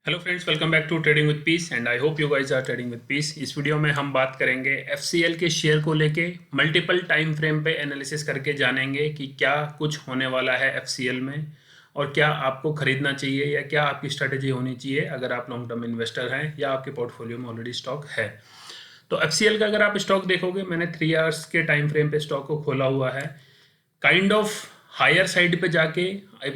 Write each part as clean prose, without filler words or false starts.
Hello friends, welcome back to trading with peace and I hope you guys are trading with peace. इस video में हम बात करेंगे FCL के share को लेके मल्टीपल टाइम फ्रेम पे एनालिसिस करके जानेंगे कि क्या कुछ होने वाला है एफसीएल में और क्या आपको खरीदना चाहिए या क्या आपकी स्ट्रेटेजी होनी चाहिए अगर आप लॉन्ग टर्म इन्वेस्टर हैं या आपके पोर्टफोलियो में ऑलरेडी स्टॉक है। तो एफसीएल का अगर आप स्टॉक देखोगे, मैंने 3 आवर्स के टाइम फ्रेम पे स्टॉक को खोला हुआ है। काइंड ऑफ हायर साइड पे जाके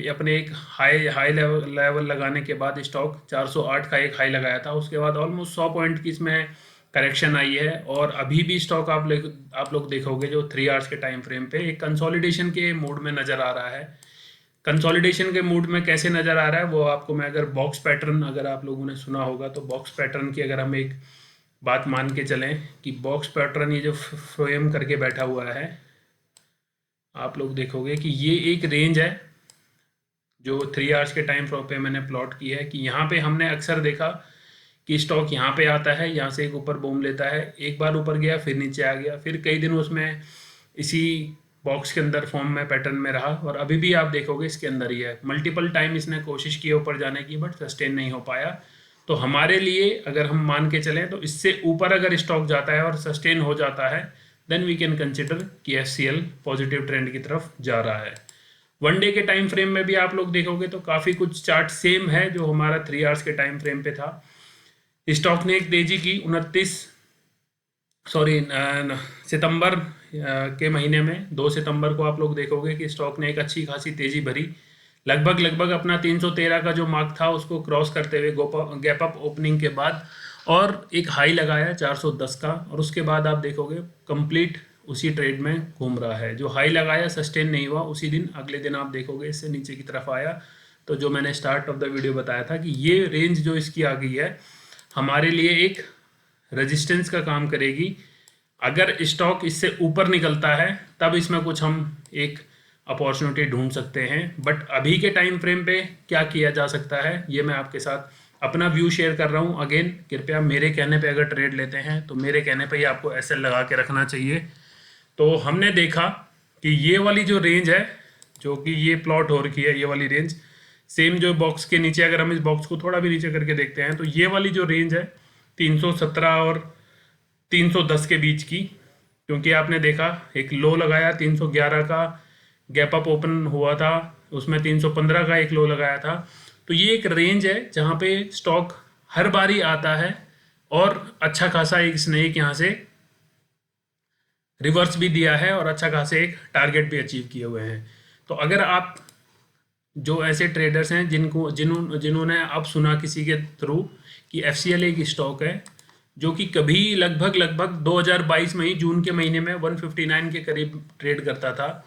अपने एक हाई लेवल लगाने के बाद स्टॉक 408 का एक हाई लगाया था। उसके बाद ऑलमोस्ट 100 पॉइंट की इसमें करेक्शन आई है और अभी भी स्टॉक आप लोग देखोगे जो 3 आवर्स के टाइम फ्रेम पे एक कंसोलिडेशन के मूड में नज़र आ रहा है। कंसोलिडेशन के मूड में कैसे नज़र आ रहा है वो आपको मैं अगर बॉक्स पैटर्न, अगर आप लोगों ने सुना होगा तो बॉक्स पैटर्न की अगर हम एक बात मान के चलें कि बॉक्स पैटर्न ये जो फ्रेम करके बैठा हुआ है, आप लोग देखोगे कि ये एक रेंज है जो 3 आवर्स के टाइम फ्रेम पे मैंने प्लॉट की है कि यहाँ पे हमने अक्सर देखा कि स्टॉक यहाँ पे आता है, यहाँ से एक ऊपर बूम लेता है, एक बार ऊपर गया फिर नीचे आ गया, फिर कई दिन उसमें इसी बॉक्स के अंदर फॉर्म में पैटर्न में रहा और अभी भी आप देखोगे इसके अंदर ही है। मल्टीपल टाइम इसने कोशिश की ऊपर जाने की बट सस्टेन नहीं हो पाया। तो हमारे लिए अगर हम मान के चलें तो इससे ऊपर अगर स्टॉक जाता है और सस्टेन हो जाता है देन वी कैन कंसिडर कि एफसीएल पॉजिटिव ट्रेंड की तरफ जा रहा है। वन डे के टाइम फ्रेम में भी आप लोग देखोगे तो काफ़ी कुछ चार्ट सेम है जो हमारा 3 आवर्स के टाइम फ्रेम पे था। स्टॉक ने एक तेजी की सितंबर के महीने में 2 सितंबर को आप लोग देखोगे कि स्टॉक ने एक अच्छी खासी तेजी भरी, लगभग अपना 313 का जो मार्क था उसको क्रॉस करते हुए गैप अप ओपनिंग के बाद और एक हाई लगाया 410 का और उसके बाद आप देखोगे कंप्लीट उसी ट्रेड में घूम रहा है। जो हाई लगाया सस्टेन नहीं हुआ, उसी दिन अगले दिन आप देखोगे इससे नीचे की तरफ आया। तो जो मैंने स्टार्ट ऑफ द वीडियो बताया था कि ये रेंज जो इसकी आ गई है हमारे लिए एक रेजिस्टेंस का काम करेगी। अगर स्टॉक इससे ऊपर निकलता है तब इसमें कुछ हम एक अपॉर्चुनिटी ढूंढ सकते हैं, बट अभी के टाइम फ्रेम पे क्या किया जा सकता है ये मैं आपके साथ अपना व्यू शेयर कर रहा हूँ। अगेन कृपया मेरे कहने पे अगर ट्रेड लेते हैं तो मेरे कहने पे ही आपको ऐसे लगा के रखना चाहिए। तो हमने देखा कि ये वाली जो रेंज है जो कि ये प्लॉट हो रखी है, ये वाली रेंज सेम जो बॉक्स के नीचे, अगर हम इस बॉक्स को थोड़ा भी नीचे करके देखते हैं तो ये वाली जो रेंज है 317 और 310 के बीच की, क्योंकि आपने देखा एक लो लगाया 311 का, गैप अप ओपन हुआ था, उसमें 315 का एक लो लगाया था। तो ये एक रेंज है जहाँ पे स्टॉक हर बारी आता है और अच्छा खासा एक इसने एक यहाँ से रिवर्स भी दिया है और अच्छा खासा एक टारगेट भी अचीव किए हुए हैं। तो अगर आप जो ऐसे ट्रेडर्स हैं जिन्होंने अब सुना किसी के थ्रू कि एफसीएल एक स्टॉक है जो कि कभी लगभग 2022 में ही जून के महीने में 159 के करीब ट्रेड करता था,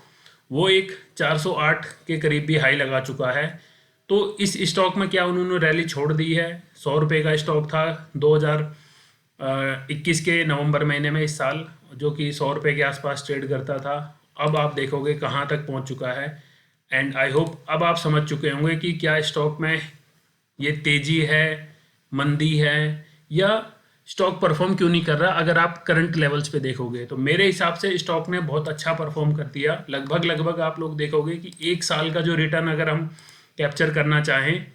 वो एक 408 के करीब भी हाई लगा चुका है। तो इस स्टॉक में क्या उन्होंने रैली छोड़ दी है। 100 रुपये का स्टॉक था 2021 के नवंबर महीने में इस साल, जो कि 100 रुपये के आसपास ट्रेड करता था। अब आप देखोगे कहाँ तक पहुँच चुका है एंड आई होप अब आप समझ चुके होंगे कि क्या स्टॉक में ये तेजी है, मंदी है या स्टॉक परफॉर्म क्यों नहीं कर रहा। अगर आप करंट लेवल्स पे देखोगे तो मेरे हिसाब से स्टॉक ने बहुत अच्छा परफॉर्म कर दिया। लगभग आप लोग देखोगे कि एक साल का जो रिटर्न अगर हम कैप्चर करना चाहें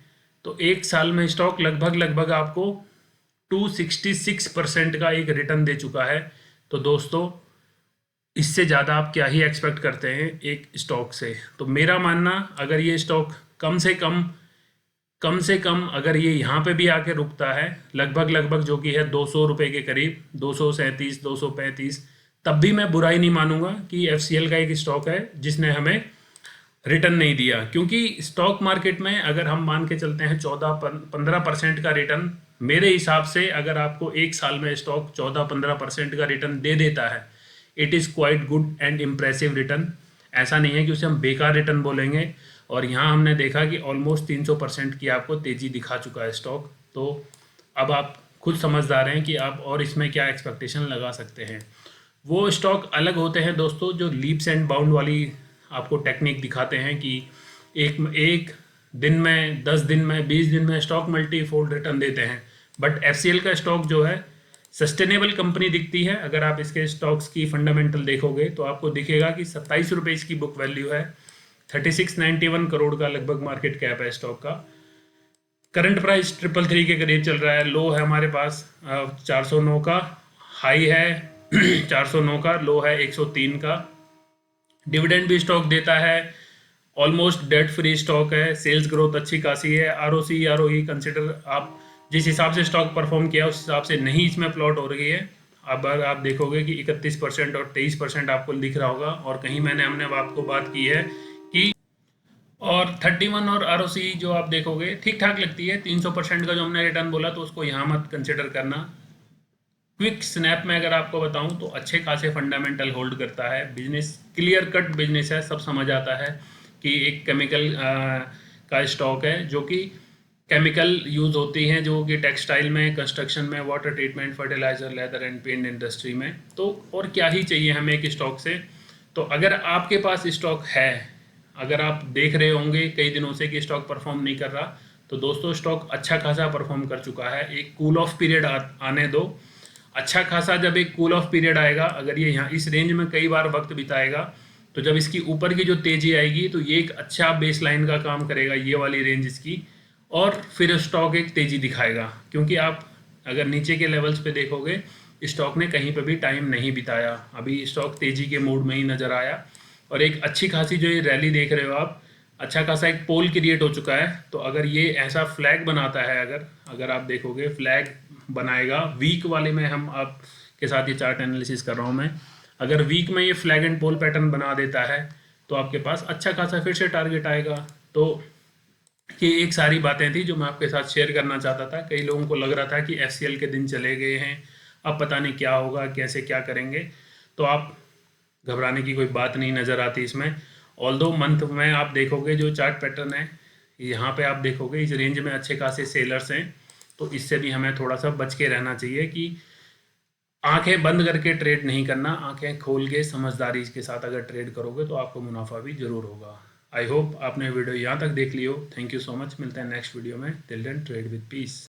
तो एक साल में स्टॉक लगभग आपको 266% का एक रिटर्न दे चुका है। तो दोस्तों इससे ज़्यादा आप क्या ही एक्सपेक्ट करते हैं एक स्टॉक से। तो मेरा मानना, अगर ये स्टॉक कम से कम अगर ये यहाँ पे भी आके रुकता है लगभग जो कि है 200 रुपये के करीब, 237 235, तब भी मैं बुराई नहीं मानूंगा कि एफसीएल का एक स्टॉक है जिसने हमें रिटर्न नहीं दिया। क्योंकि स्टॉक मार्केट में अगर हम मान के चलते हैं 14-15% का रिटर्न, मेरे हिसाब से अगर आपको एक साल में स्टॉक 14-15% का रिटर्न दे देता है, it is quite good and impressive return. ऐसा नहीं है कि उसे हम बेकार रिटर्न बोलेंगे। और यहाँ हमने देखा कि ऑलमोस्ट 300% की आपको तेज़ी दिखा चुका है स्टॉक। तो अब आप खुद समझदार हैं कि आप और इसमें क्या एक्सपेक्टेशन लगा सकते हैं। वो स्टॉक अलग होते हैं दोस्तों जो लीप्स एंड बाउंड वाली आपको टेक्निक दिखाते हैं कि एक दिन में, 10 दिन में, 20 दिन में स्टॉक मल्टी फोल्ड रिटर्न देते हैं। बट एफसीएल का स्टॉक जो है सस्टेनेबल कंपनी दिखती है। अगर आप इसके स्टॉक्स की फंडामेंटल देखोगे तो आपको दिखेगा कि 27 रुपये इसकी बुक वैल्यू है, 3691 करोड़ का लगभग मार्केट कैप है स्टॉक का। करंट प्राइस 333 के करीब चल रहा है। लो है हमारे पास 409 का, हाई है 409 का, लो है 103 का। डिविडेंड भी स्टॉक देता है, ऑलमोस्ट डेट फ्री स्टॉक है, सेल्स ग्रोथ अच्छी खासी है। आरओसी आरओई कंसिडर आप जिस हिसाब से स्टॉक परफॉर्म किया उस हिसाब से नहीं इसमें प्लॉट हो रही है। अब आप देखोगे कि 31% और 23% आपको दिख रहा होगा, और कहीं हमने आपको बात की है कि, और 31 और आरओसी जो आप देखोगे ठीक ठाक लगती है। 300% का जो हमने रिटर्न बोला तो उसको यहाँ मत कंसिडर करना। क्विक स्नैप में अगर आपको बताऊं तो अच्छे खासे फंडामेंटल होल्ड करता है, बिजनेस क्लियर कट बिजनेस है, सब समझ आता है कि एक केमिकल का स्टॉक है जो कि केमिकल यूज होती हैं, जो कि टेक्सटाइल में, कंस्ट्रक्शन में, water treatment, fertiliser, leather and paint industry में। तो और क्या ही चाहिए हमें एक स्टॉक से। तो अगर आपके पास स्टॉक है, अगर आप देख रहे होंगे कई दिनों से कि स्टॉक परफॉर्म नहीं कर रहा, तो दोस्तों स्टॉक अच्छा खासा परफॉर्म कर चुका है। एक कूल ऑफ पीरियड आने दो। अच्छा खासा जब एक कूल ऑफ पीरियड आएगा, अगर ये यहाँ इस रेंज में कई बार वक्त बिताएगा, तो जब इसकी ऊपर की जो तेजी आएगी तो ये एक अच्छा बेस लाइन का काम करेगा, ये वाली रेंज इसकी, और फिर स्टॉक एक तेजी दिखाएगा। क्योंकि आप अगर नीचे के लेवल्स पे देखोगे, स्टॉक ने कहीं पे भी टाइम नहीं बिताया, अभी स्टॉक तेजी के मूड में ही नजर आया। और एक अच्छी खासी जो ये रैली देख रहे हो आप, अच्छा खासा एक पोल क्रिएट हो चुका है। तो अगर ये ऐसा फ्लैग बनाता है, अगर अगर आप देखोगे फ्लैग बनाएगा वीक वाले में, हम आपके साथ ये चार्ट एनालिसिस कर रहा हूँ मैं, अगर वीक में ये फ्लैग एंड पोल पैटर्न बना देता है तो आपके पास अच्छा खासा फिर से टारगेट आएगा। तो ये एक सारी बातें थी जो मैं आपके साथ शेयर करना चाहता था। कई लोगों को लग रहा था कि एफसीएल के दिन चले गए हैं, अब पता नहीं क्या होगा, कैसे क्या करेंगे। तो आप घबराने की कोई बात नहीं नज़र आती इसमें। ऑल्दो मंथ में आप देखोगे जो चार्ट पैटर्न है, यहाँ पे आप देखोगे इस रेंज में अच्छे खासे सेलर्स हैं। तो इससे भी हमें थोड़ा सा बच के रहना चाहिए कि आंखें बंद करके ट्रेड नहीं करना, आंखें खोल के समझदारी के साथ अगर ट्रेड करोगे तो आपको मुनाफा भी जरूर होगा। आई होप आपने वीडियो यहाँ तक देख ली हो। थैंक यू सो मच, मिलते हैं नेक्स्ट वीडियो में। Till then trade with piece.